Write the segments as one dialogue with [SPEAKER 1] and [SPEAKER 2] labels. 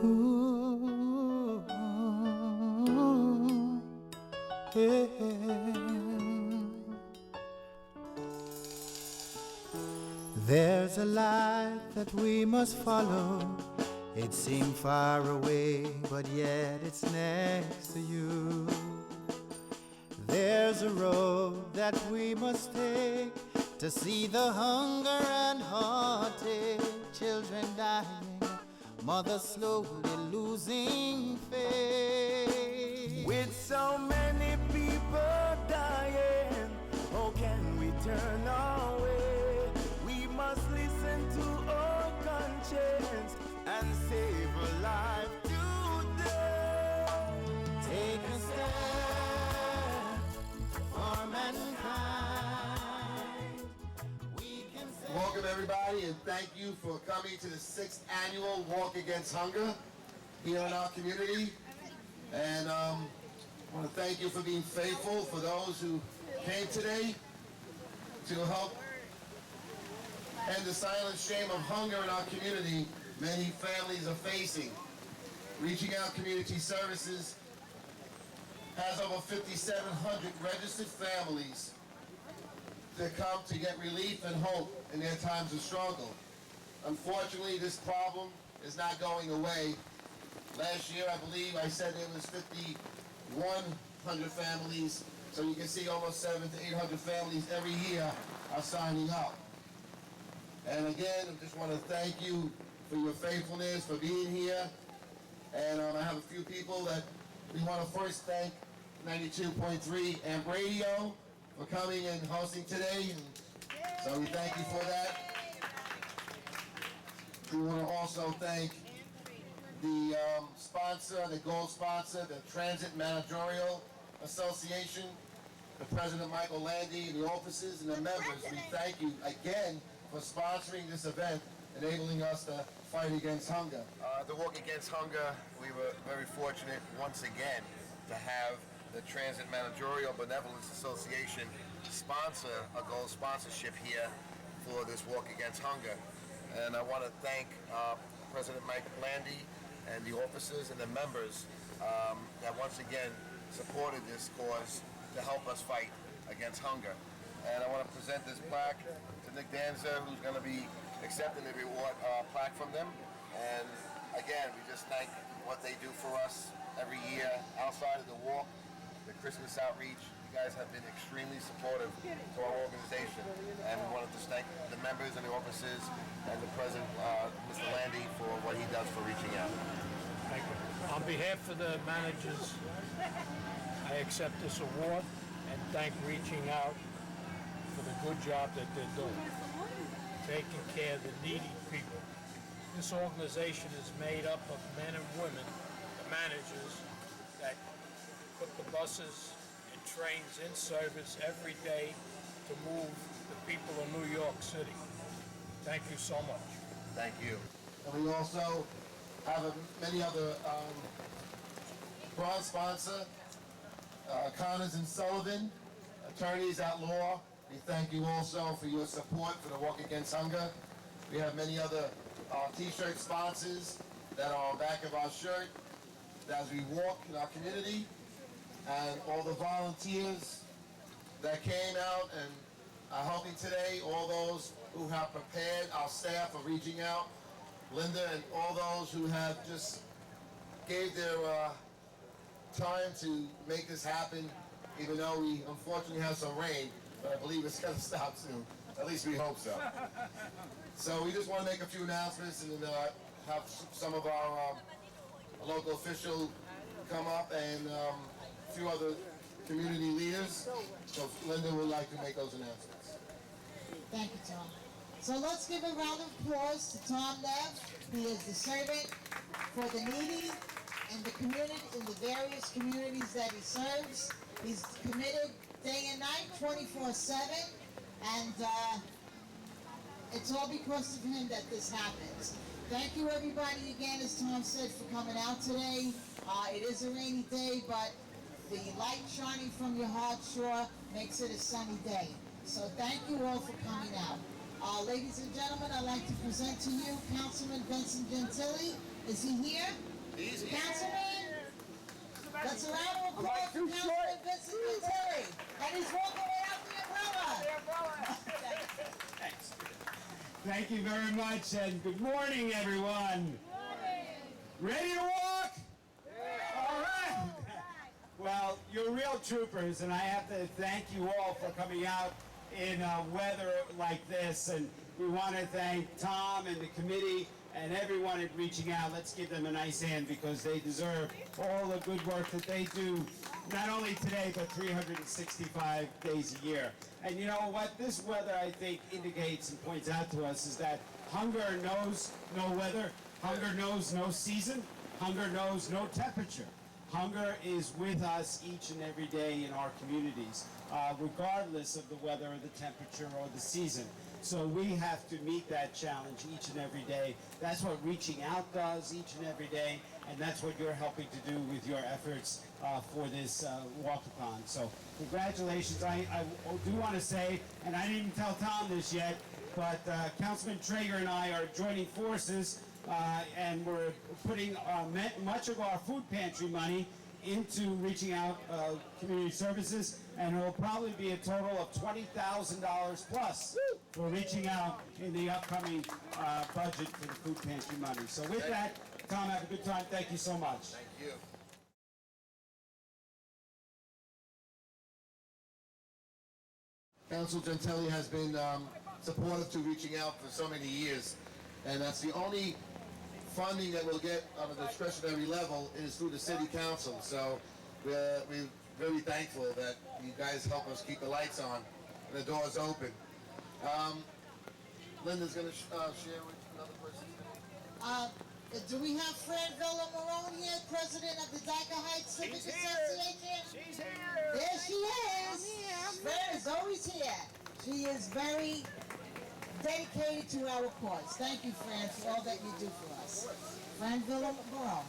[SPEAKER 1] Ooh, yeah. There's a light that we must follow. It seems far away, but yet it's next to you. There's a road that we must take to see the hunger and heartache, children dying, mothers slowly losing faith.
[SPEAKER 2] With so many people dying, how can we turn away? We must listen to our conscience and save a life today.
[SPEAKER 1] Take a stand for mankind. We can say
[SPEAKER 3] Welcome everybody, and thank you for coming to the 6th annual Walk Against Hunger here in our community. And I want to thank you for being faithful, for those who came today to help end the silent shame of hunger in our community many families are facing. Reaching Out Community Services has over 5,700 registered families that come to get relief and hope in their times of struggle. Unfortunately, this problem is not going away. Last year, I believe I said there was 5,100 families, so you can see almost 700 to 800 families every year are signing up. And again, I just want to thank you for your faithfulness, for being here. And I have a few people that we want to first thank 92.3 Amp Radio for coming and hosting today. And so we thank you for that. We want to also thank the sponsor, the gold sponsor, the Transit Managerial Association, the President Michael Landy, and the officers and the members. We thank you again for sponsoring this event, enabling us to fight against hunger.
[SPEAKER 4] The Walk Against Hunger, we were very fortunate once again to have the Transit Managerial Benevolence Association sponsor a gold sponsorship here for this Walk Against Hunger. And I want to thank President Mike Landy and the officers and the members that once again supported this cause to help us fight against hunger. And I want to present this plaque to Nick Danza, who's going to be accepting the reward plaque from them. And again, we just thank what they do for us every year outside of the walk, the Christmas outreach. You guys have been extremely supportive to our organization, and we wanted to thank the members and the officers and the President, Mr. Landy, for what he does for reaching out.
[SPEAKER 5] Thank you. On behalf of the managers, I accept this award and thank Reaching Out for the good job that they're doing, taking care of the needy people. This organization is made up of men and women, the managers, that put the buses and trains in service every day to move the people of New York City. Thank you so much.
[SPEAKER 4] Thank you.
[SPEAKER 3] And we also have many other bronze sponsor, Connors and Sullivan, attorneys at law. We thank you also for your support for the Walk Against Hunger. We have many other t-shirt sponsors that are on the back of our shirt as we walk in our community, and all the volunteers that came out and are helping today, all those who have prepared, our staff of Reaching Out, Linda, and all those who have just gave their time to make this happen, even though we unfortunately have some rain, but I believe it's going to stop soon. At least we hope so. So we just want to make a few announcements and then have some of our local officials come up and a few other community leaders. So Linda would like to make those announcements.
[SPEAKER 6] Thank you, Tom. So let's give a round of applause to Tom Neff. He is the servant for the needy in the community, in the various communities that he serves. He's committed day and night, 24/7, and it's all because of him that this happens. Thank you, everybody, again, as Tom said, for coming out today. It is a rainy day, but the light shining from your heart sure makes it a sunny day. So thank you all for coming out. Ladies and gentlemen, I'd like to present to you Councilman Vincent Gentili. Is he here?
[SPEAKER 4] He's here.
[SPEAKER 6] Councilman? That's a round of applause for Councilman Vincent Gentili. And he's walking without the umbrella.
[SPEAKER 7] Thanks. Thank you very much, and good morning, everyone. Ready to walk? All right. Well, you're real troopers, and I have to thank you all for coming out in weather like this. And we want to thank Tom and the committee and everyone at Reaching Out. Let's give them a nice hand because they deserve all the good work that they do, not only today, but 365 days a year. And you know what? This weather, I think, indicates and points out to us is that hunger knows no weather, hunger knows no season, hunger knows no temperature. Hunger is with us each and every day in our communities, regardless of the weather or the temperature or the season. So we have to meet that challenge each and every day. That's what Reaching Out does each and every day, and that's what you're helping to do with your efforts for this walkathon. So congratulations. I do want to say, and I didn't tell Tom this yet, but Councilman Traeger and I are joining forces and we're putting much of our food pantry money into Reaching Out Community Services, and it will probably be a total of $20,000 plus for Reaching Out in the upcoming budget for the food pantry money. So with that, Tom, have a good time. Thank you so much.
[SPEAKER 4] Thank you.
[SPEAKER 3] Council Gentili has been supportive to Reaching Out for so many years, and that's the only funding that we'll get on a discretionary level is through the city council. So we're very thankful that you guys help us keep the lights on and the doors open. Linda's going to share with another person.
[SPEAKER 6] Do we have Fran Villa Marone here, president of the Dyker Heights Civic Association?
[SPEAKER 5] She's here.
[SPEAKER 6] There she is. Fran is always here. She is very dedicated to our cause. Thank you, Fran, for all that you do for us. Fran Villa Marone.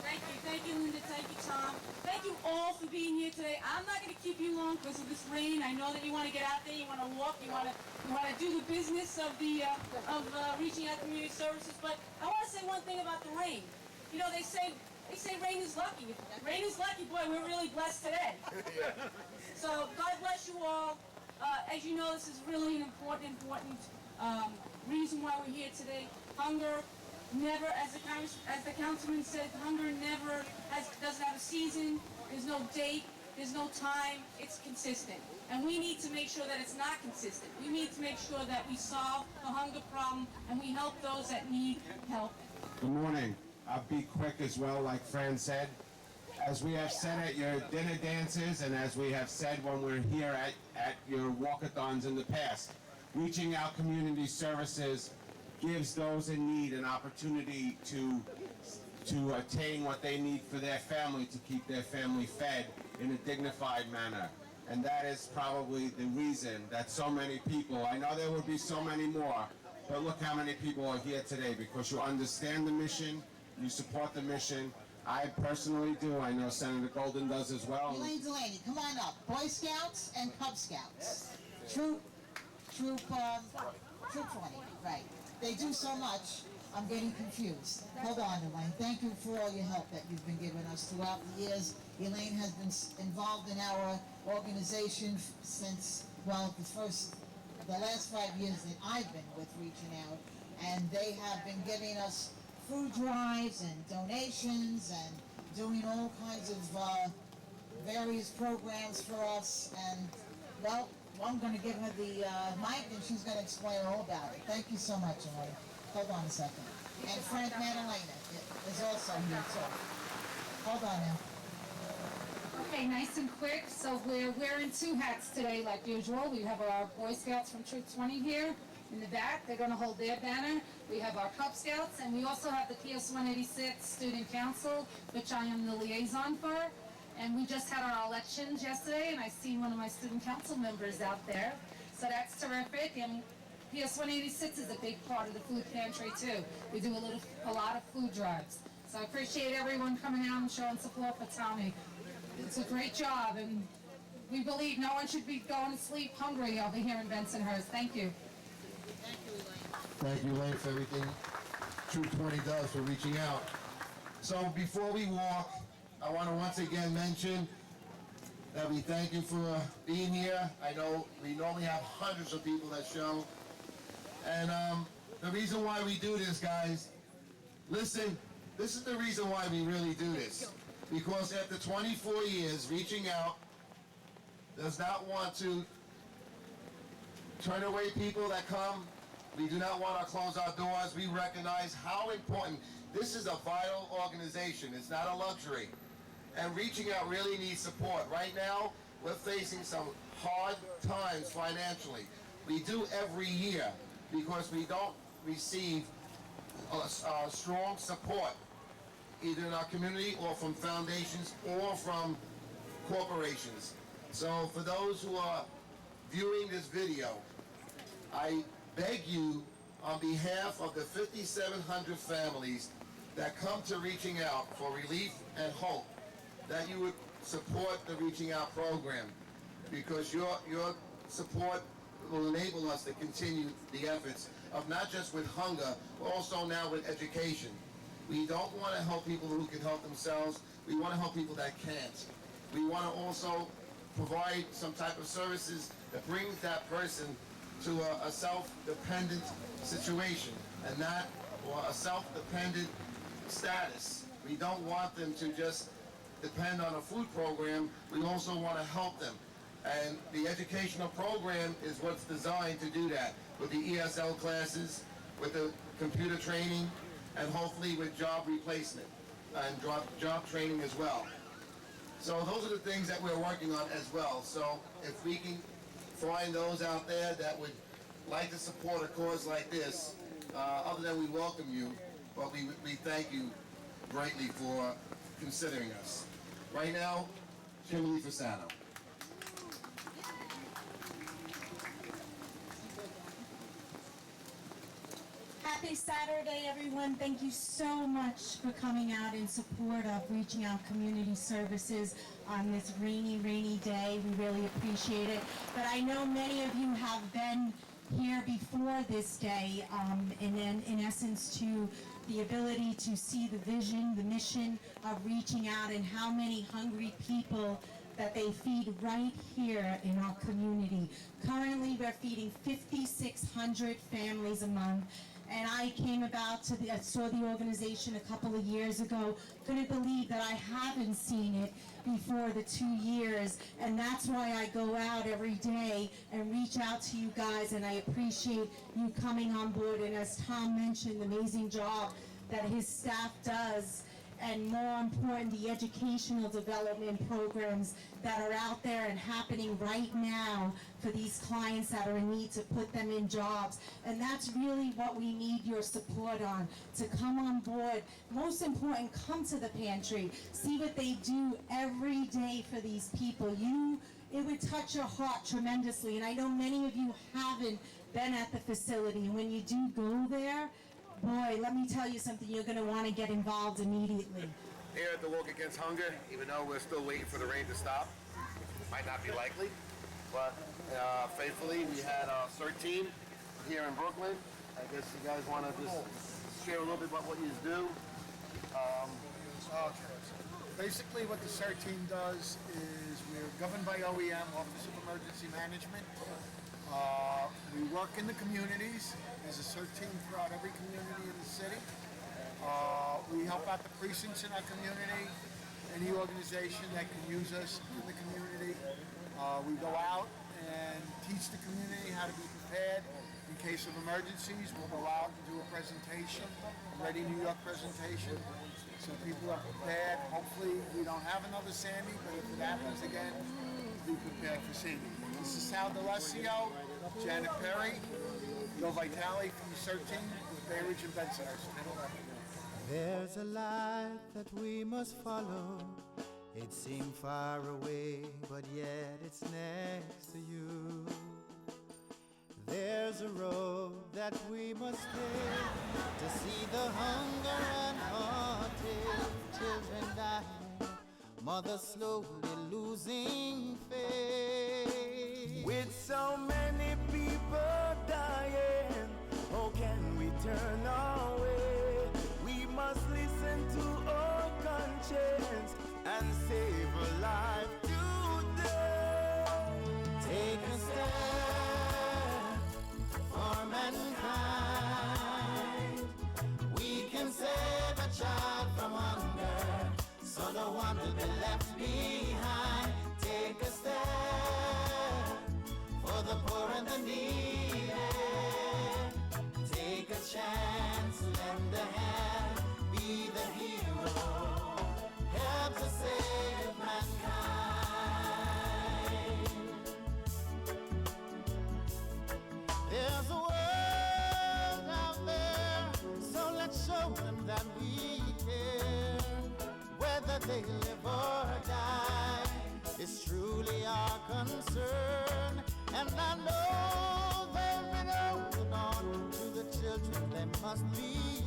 [SPEAKER 8] Thank you, Linda. Thank you, Tom. Thank you all for being here today. I'm not going to keep you long because of this rain. I know that you want to get out there, you want to walk, you want to do the business of the Reaching Out Community Services. But I want to say one thing about the rain. You know, they say rain is lucky. If rain is lucky, boy, we're really blessed today. So God bless you all. As you know, this is really an important reason why we're here today. Hunger never, as the councilman said, hunger never doesn't have a season. There's no date. There's no time. It's consistent, and we need to make sure that it's not consistent. We need to make sure that we solve the hunger problem and we help those that need help.
[SPEAKER 9] Good morning. I'll be quick as well, like Fran said. As we have said at your dinner dances, and as we have said when we're here at your walkathons in the past, Reaching Out Community Services gives those in need an opportunity to attain what they need for their family to keep their family fed in a dignified manner. And that is probably the reason that so many people, I know there will be so many more, but look how many people are here today, because you understand the mission, you support the mission. I personally do. I know Senator Golden does as well.
[SPEAKER 6] Elaine Delaney, come on up. Boy Scouts and Cub Scouts. Troop 20, right. They do so much, I'm getting confused. Hold on, Elaine. Thank you for all your help that you've been giving us throughout the years. Elaine has been involved in our organization since, well, the last 5 years that I've been with Reaching Out, and they have been giving us food drives and donations and doing all kinds of various programs for us. And, well, I'm going to give her the mic, and she's going to explain all about it. Thank you so much, Elaine. Hold on a second. And Frank Madalena is also here, too. Hold on now.
[SPEAKER 10] Okay, nice and quick. So we're wearing two hats today, like usual. We have our Boy Scouts from Troop 20 here in the back. They're going to hold their banner. We have our Cub Scouts, and we also have the PS 186 Student Council, which I am the liaison for. And we just had our elections yesterday, and I see one of my student council members out there. So that's terrific. And PS 186 is a big part of the food pantry too. We do a lot of food drives. So I appreciate everyone coming out and showing support for Tommy. It's a great job, and we believe no one should be going to sleep hungry over here in Bensonhurst. Thank you.
[SPEAKER 3] Thank you, Elaine, for everything Troop 20 does for reaching out. So before we walk, I want to once again mention that we thank you for being here. I know we normally have hundreds of people that show. And the reason why we do this, guys, listen, this is the reason why we really do this. Because after 24 years, reaching out does not want to turn away people that come. We do not want to close our doors. We recognize how important. This is a vital organization. It's not a luxury. And reaching out really needs support. Right now, we're facing some hard times financially. We do every year because we don't receive strong support either in our community or from foundations or from corporations. So for those who are viewing this video, I beg you on behalf of the 5,700 families that come to Reaching Out for relief and hope that you would support the Reaching Out program, because your support will enable us to continue the efforts of not just with hunger, but also now with education. We don't want to help people who can help themselves. We want to help people that can't. We want to also provide some type of services that brings that person to a self-dependent situation and not a self-dependent status. We don't want them to just depend on a food program. We also want to help them. And the educational program is what's designed to do that, with the ESL classes, with the computer training, and hopefully with job replacement and job training as well. So those are the things that we're working on as well. So if we can find those out there that would like to support a cause like this, other than we welcome you, but we thank you greatly for considering us. Right now, Kimberly Fasano.
[SPEAKER 11] Happy Saturday, everyone. Thank you so much for coming out in support of Reaching Out Community Services on this rainy, rainy day. We really appreciate it. But I know many of you have been here before this day, and then in essence to the ability to see the vision, the mission of Reaching Out and how many hungry people that they feed right here in our community. Currently, we're feeding 5,600 families a month. And I came about to I saw the organization a couple of years ago. Couldn't believe that I haven't seen it before the 2 years. And that's why I go out every day and reach out to you guys. And I appreciate you coming on board. And as Tom mentioned, the amazing job that his staff does. And more important, the educational development programs that are out there and happening right now for these clients that are in need to put them in jobs. And that's really what we need your support on, to come on board. Most important, come to the pantry. See what they do every day for these people. It would touch your heart tremendously. And I know many of you haven't been at the facility. And when you do go there, boy, let me tell you something, you're going to want to get involved immediately.
[SPEAKER 4] Here at the Walk Against Hunger, even though we're still waiting for the rain to stop, might not be likely, but faithfully, we had our CERT team here in Brooklyn. I guess you guys want to just share a little bit about what you do.
[SPEAKER 12] Basically, what the CERT team does is we're governed by OEM, Office of Emergency Management. We work in the communities. There's a CERT team throughout every community in the city. We help out the precincts in our community, any organization that can use us in the community. We go out and teach the community how to be prepared in case of emergencies. We'll go out and do a presentation, a Ready New York presentation, so people are prepared. Hopefully we don't have another Sandy, but if it happens again, be prepared for Sandy. This is Sal D'Alessio, Janet Perry, Bill Vitale from the CERT team with Bay Ridge and Bensonhurst.
[SPEAKER 1] There's a life that we must follow. It seemed far away, but yet it's next to you. There's a road that we must take to see the hunger and heartache, children dying, mothers slowly losing faith.
[SPEAKER 2] With so many people dying, turn away. We must listen to our conscience and save a life today.
[SPEAKER 1] Take a step for mankind. We can save a child from hunger, so no one will be left behind. Take a step for the poor and the needy. Take a chance, lend a hand, be the hero. Help to save mankind. There's a world out there, so let's show them that we care. Whether they live or die, it's truly our concern. And I know they've been holding on to the children they must be